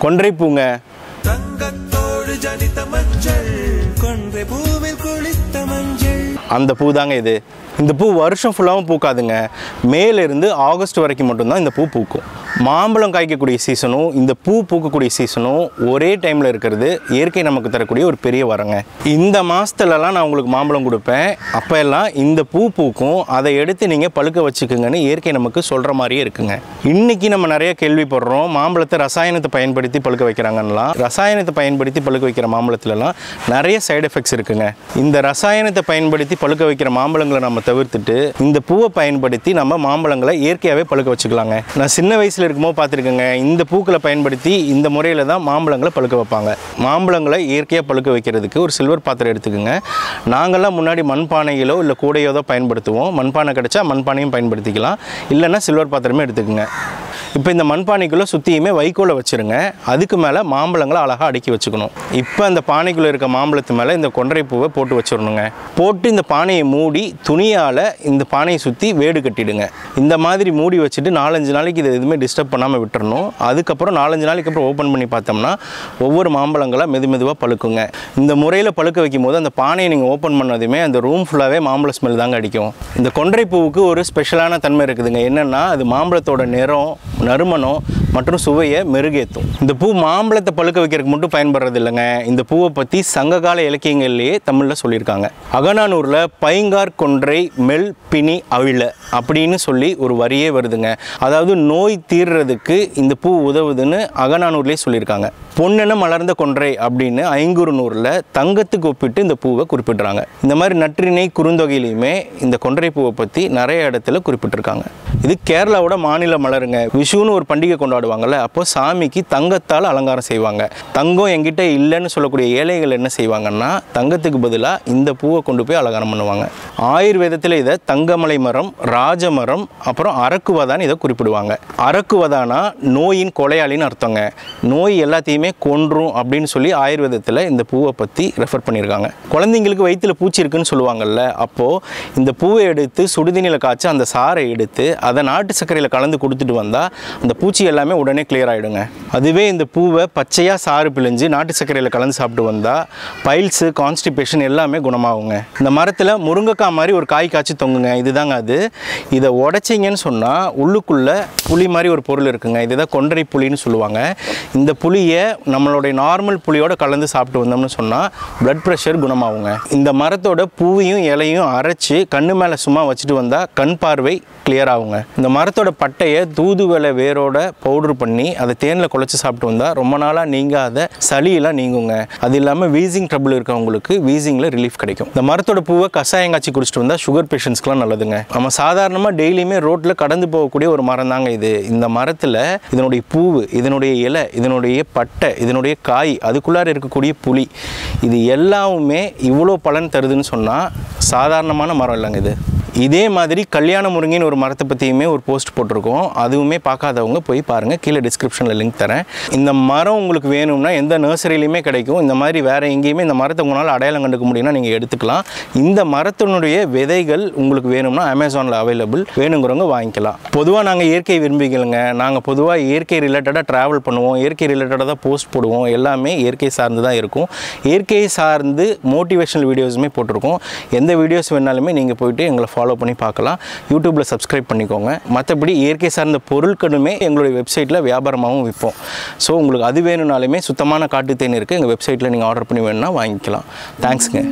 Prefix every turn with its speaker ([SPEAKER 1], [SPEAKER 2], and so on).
[SPEAKER 1] கொன்றை பூங்க. அந்த பூ தாங்க இது. இந்த பூ வருஷம் ஃபுல்லாகவும் பூக்காதுங்க. மேலேருந்து ஆகஸ்ட் வரைக்கும் மட்டும்தான் இந்த பூ பூக்கும். மாம்பழம் காய்க்கக்கூடிய சீசனும் இந்த பூ பூக்கக்கூடிய சீசனும் ஒரே டைமில் இருக்கிறது இயற்கை நமக்கு தரக்கூடிய ஒரு பெரிய வரங்க. இந்த மாதத்துலலாம் நான் உங்களுக்கு மாம்பழம் கொடுப்பேன். அப்போ எல்லாம் இந்த பூ பூக்கும். அதை எடுத்து நீங்கள் பழுக்க வச்சுக்குங்கன்னு இயற்கை நமக்கு சொல்கிற மாதிரியே இருக்குங்க. இன்றைக்கி நம்ம நிறைய கேள்விப்படுறோம், மாம்பழத்தை ரசாயனத்தை பயன்படுத்தி பழுக்க வைக்கிறாங்கலாம். ரசாயனத்தை பயன்படுத்தி பழுக்க வைக்கிற மாம்பழத்துலலாம் நிறைய சைடு எஃபெக்ட்ஸ் இருக்குங்க. இந்த ரசாயனத்தை பயன்படுத்தி பழுக்க வைக்கிற மாம்பழங்களை நம்ம தவிர்த்துட்டு இந்த பூவை பயன்படுத்தி நம்ம மாம்பழங்களை இயற்கையாகவே பழுக்க வச்சுக்கலாங்க. நான் சின்ன வயசில் இருக்கும்போது பார்த்துருக்கேங்க, இந்த பூக்களை பயன்படுத்தி இந்த முறையில் தான் மாம்பழங்களை பழுக்க வைப்பாங்க. மாம்பழங்களை இயற்கையாக பழுக்க வைக்கிறதுக்கு ஒரு சில்வர் பாத்திரம் எடுத்துக்கோங்க. நாங்கள்லாம் முன்னாடி மண்பானைகளோ இல்லை கூடையோ தான் பயன்படுத்துவோம். மண்பானை கிடைச்சா மண்பானையும் பயன்படுத்திக்கலாம், இல்லைன்னா சில்வர் பாத்திரமே எடுத்துக்கோங்க. இப்போ இந்த மண்பானைக்குள்ளே சுற்றியுமே வைக்கோலை வச்சுருங்க. அதுக்கு மேலே மாம்பழங்களை அழகாக அடுக்கி வச்சுக்கணும். இப்போ அந்த பானைக்குள்ளே இருக்க மாம்பழத்து மேலே இந்த கொன்றை பூவை போட்டு வச்சிடணுங்க. போட்டு இந்த பானையை மூடி துணியால் இந்த பானையை சுற்றி வேடு கட்டிடுங்க. இந்த மாதிரி மூடி வச்சுட்டு 4-5 நாளைக்கு இதை எதுவுமே டிஸ்டர்ப் பண்ணாமல் விட்டுறணும். அதுக்கப்புறம் 4-5 நாளைக்கு அப்புறம் ஓப்பன் பண்ணி பார்த்தோம்னா ஒவ்வொரு மாம்பழங்களாக மெதுவாக பழுக்குங்க. இந்த முறையில் பழுக்க வைக்கும் போது அந்த பானையை நீங்கள் ஓப்பன் பண்ணதுமே அந்த ரூம் ஃபுல்லாகவே மாம்பழ ஸ்மெல் தாங்க அடிக்கும். இந்த கொன்றை பூவுக்கு ஒரு ஸ்பெஷலான தன்மை இருக்குதுங்க. என்னென்னா அது மாம்பழத்தோட நிறம், நறுமணம் மற்றும் சுவையை மெருகேற்றும். இந்த பூ மாம்பழத்தை பழுக்க வைக்கிறதுக்கு மட்டும் பயன்படுறது இல்லைங்க. இந்த பூவை பற்றி சங்ககால இலக்கியங்கள்லேயே தமிழில் சொல்லியிருக்காங்க. அகநானூரில் பைங்கார் கொன்றை மெல் பிணி அவிழ அப்படின்னு சொல்லி ஒரு வரியே வருதுங்க. அதாவது நோய் தீர்றதுக்கு இந்த பூ உதவுதுன்னு அகநானூர்லேயே சொல்லியிருக்காங்க. பொன்னென மலர்ந்த கொன்றை அப்படின்னு ஐங்குறுநூறில் தங்கத்துக்கு ஒப்பிட்டு இந்த பூவை குறிப்பிட்றாங்க. இந்த மாதிரி நற்றிணை குறுந்தொகையிலையுமே இந்த கொன்றை பூவை பற்றி நிறைய இடத்துல குறிப்பிட்டிருக்காங்க. இது கேரளாவோட மாநில மலருங்க. விஷுன்னு ஒரு பண்டிகை கொண்டாடுவாங்கல்ல, அப்போ சாமிக்கு தங்கத்தால் அலங்காரம் செய்வாங்க. தங்கம் என்கிட்ட இல்லைன்னு சொல்லக்கூடிய ஏழைகள் என்ன செய்வாங்கன்னா தங்கத்துக்கு பதிலாக இந்த பூவை கொண்டு போய் அலங்காரம் பண்ணுவாங்க. ஆயுர்வேதத்தில் இதை தங்கமலை மரம், ராஜமரம், அப்புறம் அரக்குவதான்னு இதை குறிப்பிடுவாங்க. அரக்குவதானா நோயின் கொலையாளின்னு அர்த்தங்க. நோய் எல்லாத்தையுமே கொன்றும் அப்படின்னு சொல்லி ஆயுர்வேதத்தில் இந்த பூவை பற்றி ரெஃபர் பண்ணியிருக்காங்க. குழந்தைங்களுக்கு வயிற்றில் பூச்சி இருக்குன்னு சொல்லுவாங்கல்ல, அப்போது இந்த பூவை எடுத்து சுடுதண்ணியில் காய்ச்சி அந்த சாறை எடுத்து அதை நாட்டு சர்க்கரையில் கலந்து கொடுத்துட்டு வந்தால் அந்த பூச்சி எல்லாமே உடனே கிளியர் ஆகிடுங்க. அதுவே இந்த பூவை பச்சையாக சாறு பிழிஞ்சு நாட்டு சர்க்கரையில் கலந்து சாப்பிட்டு வந்தால் பைல்ஸு, கான்ஸ்டிபேஷன் எல்லாமே குணமாகுங்க. இந்த மரத்தில் முருங்கைக்காய் மாதிரி ஒரு காய் காய்ச்சி தொங்குங்க. இதுதாங்க அது. இதை உடைச்சிங்கன்னு சொன்னால் உள்ளுக்குள்ளே புளி மாதிரி ஒரு பொருள் இருக்குங்க. இதுதான் கொன்றை புளின்னு சொல்லுவாங்க. இந்த புளியை நம்மளுடைய நார்மல் புளியோட கலந்து சாப்பிட்டு வந்தோம்னு சொன்னால் பிளட் ப்ரெஷர் குணமாகுங்க. இந்த மரத்தோட பூவையும் இலையும் அரைச்சி கண்ணு மேலே சும்மா வச்சுட்டு வந்தால் கண் பார்வை கிளியர் ஆகுங்க. இந்த மரத்தோட பட்டையை தூதுவளை வேரோட பவுடர் பண்ணி அதை தேனில் குழச்சி சாப்பிட்டு வந்தால் ரொம்ப நாளாக நீங்காத சளியெல்லாம் நீங்குங்க. அது இல்லாமல் வீசிங் ட்ரபிள் இருக்கவங்களுக்கு வீசிங்கில் ரிலீஃப் கிடைக்கும். இந்த மரத்தோட பூவை கஷாயம் காய்ச்சி குடிச்சிட்டு வந்தால் சுகர் பேஷண்ட்ஸ்க்குலாம் நல்லதுங்க. நம்ம சாதாரணமாக டெய்லியுமே ரோட்டில் கடந்து போகக்கூடிய ஒரு மரம் தாங்க இது. இந்த மரத்தில் இதனுடைய பூவு, இதனுடைய இலை, இதனுடைய பட்டை, இதனுடைய காய், அதுக்குள்ளார இருக்கக்கூடிய புளி, இது எல்லாமே இவ்வளோ பலன் தருதுன்னு சொன்னால் சாதாரணமான மரம் இல்லைங்க இது. இதே மாதிரி கல்யாண முருங்கைன்னு ஒரு மரத்தை பற்றியுமே ஒரு போஸ்ட் போட்டிருக்கோம். அதுவுமே பார்க்காதவங்க போய் பாருங்கள், கீழே டிஸ்கிரிப்ஷனில் லிங்க் தரேன். இந்த மரம் உங்களுக்கு வேணும்னா எந்த நர்சரியிலையுமே கிடைக்கும். இந்த மாதிரி வேறு எங்கேயுமே இந்த மரத்தை உங்களால் அடையாளம் கண்டுக்க முடியும்னா நீங்கள் எடுத்துக்கலாம். இந்த மரத்தினுடைய விதைகள் உங்களுக்கு வேணும்னா அமேசானில் அவைலபிள், வேணுங்கிறவங்க வாங்கிக்கலாம். பொதுவாக நாங்கள் இயற்கை விரும்பிக்கலைங்க. நாங்கள் பொதுவாக இயற்கை ரிலேட்டடாக ட்ராவல் பண்ணுவோம், இயற்கை ரிலேட்டடாக தான் போஸ்ட் போடுவோம். எல்லாமே இயற்கை சார்ந்து தான் இருக்கும். இயற்கை சார்ந்து மோட்டிவேஷனல் வீடியோஸுமே போட்டிருக்கோம். எந்த வீடியோஸ் வேணாலுமே நீங்கள் போய்ட்டு எங்களை ஃபாலோ பண்ணி பார்க்கலாம். யூடியூப்பில் சப்ஸ்கிரைப் பண்ணிக்கோங்க. மற்றபடி இயற்கை சார்ந்த பொருட்களுமே எங்களுடைய வெப்சைட்டில் வியாபாரமாகவும் விற்போம். ஸோ உங்களுக்கு அது வேணும்னாலுமே சுத்தமான காட்டு தேன் இருக்குது. எங்கள் வெப்சைட்டில் நீங்கள் ஆர்டர் பண்ணி வேணும்னா வாங்கிக்கலாம். தேங்க்ஸுங்க.